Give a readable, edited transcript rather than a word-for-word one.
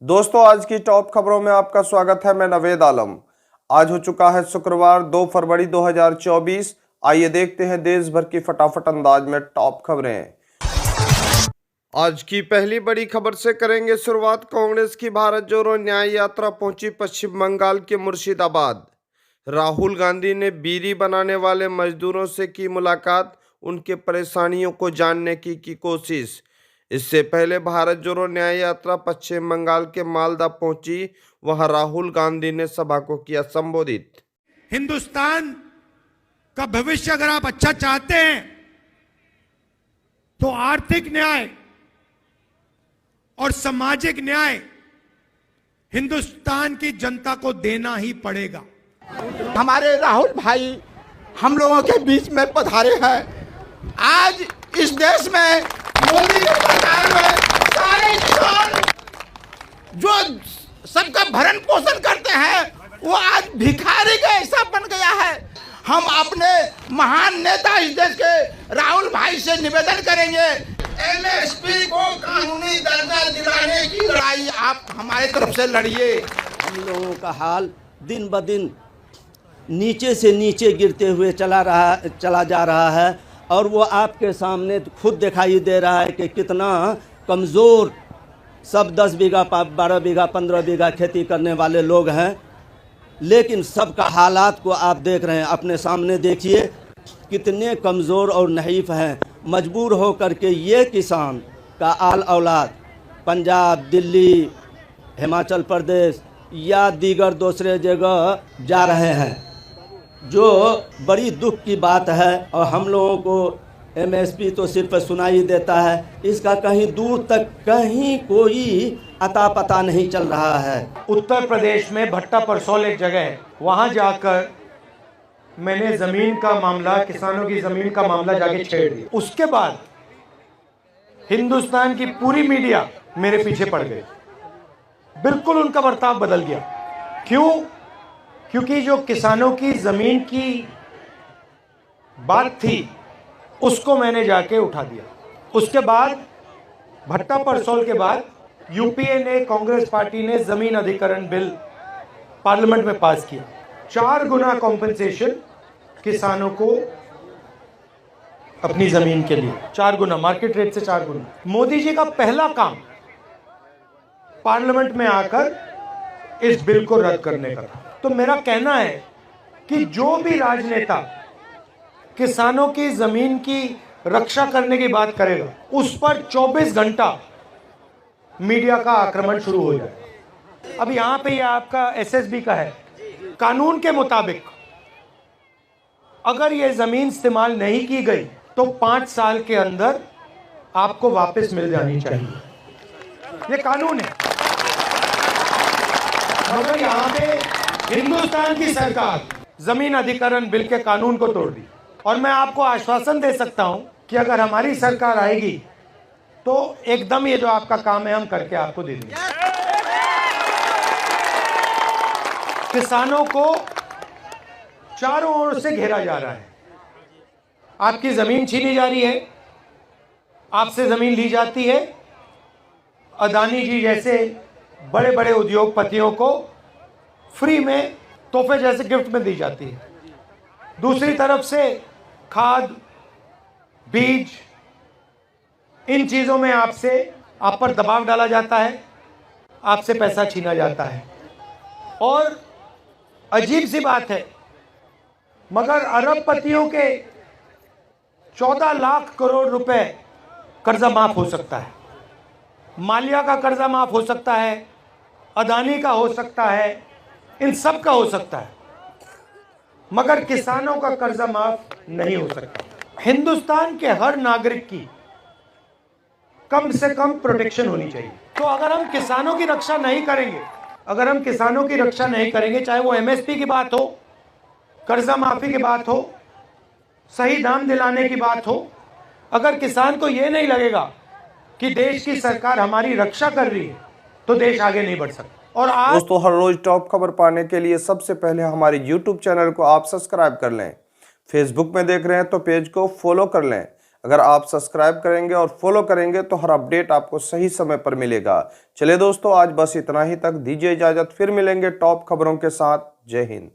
दोस्तों, आज की टॉप खबरों में आपका स्वागत है। मैं नवेद आलम। आज हो चुका है शुक्रवार 2 फरवरी 2024। आइए देखते हैं देश भर की फटाफट अंदाज में टॉप खबरें। आज की पहली बड़ी खबर से करेंगे शुरुआत। कांग्रेस की भारत जोड़ो न्याय यात्रा पहुंची पश्चिम बंगाल के मुर्शिदाबाद। राहुल गांधी ने बीड़ी बनाने वाले मजदूरों से की मुलाकात, उनके परेशानियों को जानने की कोशिश। इससे पहले भारत जोड़ो न्याय यात्रा पश्चिम बंगाल के मालदा पहुंची। वहां राहुल गांधी ने सभा को किया संबोधित। हिंदुस्तान का भविष्य अगर आप अच्छा चाहते हैं तो आर्थिक न्याय और सामाजिक न्याय हिंदुस्तान की जनता को देना ही पड़ेगा। हमारे राहुल भाई हम लोगों के बीच में पधारे हैं। आज इस देश में मोदी की सरकार में सारे किसान जो सबका भरण पोषण करते हैं वो आज भिखारी का ऐसा बन गया है। हम अपने महान नेता इस देश के राहुल भाई से निवेदन करेंगे, एमएसपी को कानूनी दर्जा दिलाने की लड़ाई आप हमारे तरफ से लड़िए। हम लोगों का हाल दिन ब दिन नीचे से नीचे गिरते हुए चला जा रहा है और वो आपके सामने खुद दिखाई दे रहा है कि कितना कमज़ोर सब 10 बीघा 12 बीघा 15 बीघा खेती करने वाले लोग हैं। लेकिन सबका हालात को आप देख रहे हैं, अपने सामने देखिए कितने कमज़ोर और नहीफ हैं। मजबूर होकर के ये किसान का आल औलाद पंजाब, दिल्ली, हिमाचल प्रदेश या दीगर दूसरे जगह जा रहे हैं, जो बड़ी दुख की बात है। और हम लोगों को एमएसपी तो सिर्फ सुनाई देता है, इसका कहीं दूर तक कहीं कोई अता पता नहीं चल रहा है। उत्तर प्रदेश में भट्टा परसौल एक जगह है, वहाँ जाकर मैंने ज़मीन का मामला, किसानों की ज़मीन का मामला जाके छेड़ दिया। उसके बाद हिंदुस्तान की पूरी मीडिया मेरे पीछे पड़ गई। बिल्कुल उनका बर्ताव बदल गया। क्यों? क्योंकि जो किसानों की ज़मीन की बात थी उसको मैंने जाके उठा दिया। उसके बाद भट्टा परसौल के बाद यूपीए ने, कांग्रेस पार्टी ने ज़मीन अधिग्रहण बिल पार्लियामेंट में पास किया। 4 गुना कॉम्पेंसेशन किसानों को अपनी ज़मीन के लिए, 4 गुना, मार्केट रेट से 4 गुना। मोदी जी का पहला काम पार्लियामेंट में आकर इस बिल को रद्द करने का था। तो मेरा कहना है कि जो भी राजनेता किसानों की जमीन की रक्षा करने की बात करेगा, उस पर 24 घंटा मीडिया का आक्रमण शुरू हो जाए। अब यहां पे ये आपका एसएसबी का है। कानून के मुताबिक अगर ये जमीन इस्तेमाल नहीं की गई तो 5 साल के अंदर आपको वापस मिल जानी चाहिए। ये कानून है। मगर यहां पे हिंदुस्तान की सरकार जमीन अधिग्रहण बिल के कानून को तोड़ दी। और मैं आपको आश्वासन दे सकता हूं कि अगर हमारी सरकार आएगी तो एकदम ये जो आपका काम है हम करके आपको दे देंगे। किसानों को चारों ओर से घेरा जा रहा है। आपकी जमीन छीनी जा रही है, आपसे जमीन ली जाती है। अदानी जी जैसे बड़े बड़े उद्योगपतियों को फ्री में तोहफे जैसे गिफ्ट में दी जाती है। दूसरी तरफ से खाद, बीज, इन चीज़ों में आप पर दबाव डाला जाता है, आपसे पैसा छीना जाता है। और अजीब सी बात है, मगर अरबपतियों के 14 लाख करोड़ रुपए कर्जा माफ हो सकता है। माल्या का कर्जा माफ हो सकता है, अदानी का हो सकता है, इन सब का हो सकता है, मगर किसानों का कर्जा माफ नहीं हो सकता। हिंदुस्तान के हर नागरिक की कम से कम प्रोटेक्शन होनी चाहिए। तो अगर हम किसानों की रक्षा नहीं करेंगे, चाहे वो एमएसपी की बात हो, कर्जा माफी की बात हो, सही दाम दिलाने की बात हो, अगर किसान को ये नहीं लगेगा कि देश की सरकार हमारी रक्षा कर रही है तो देश आगे नहीं बढ़ सकता। और आज दोस्तों, हर रोज टॉप खबर पाने के लिए सबसे पहले हमारे YouTube चैनल को आप सब्सक्राइब कर लें। फेसबुक में देख रहे हैं तो पेज को फॉलो कर लें। अगर आप सब्सक्राइब करेंगे और फॉलो करेंगे तो हर अपडेट आपको सही समय पर मिलेगा। चलिए दोस्तों, आज बस इतना ही तक, दीजिए इजाजत, फिर मिलेंगे टॉप खबरों के साथ। जय हिंद।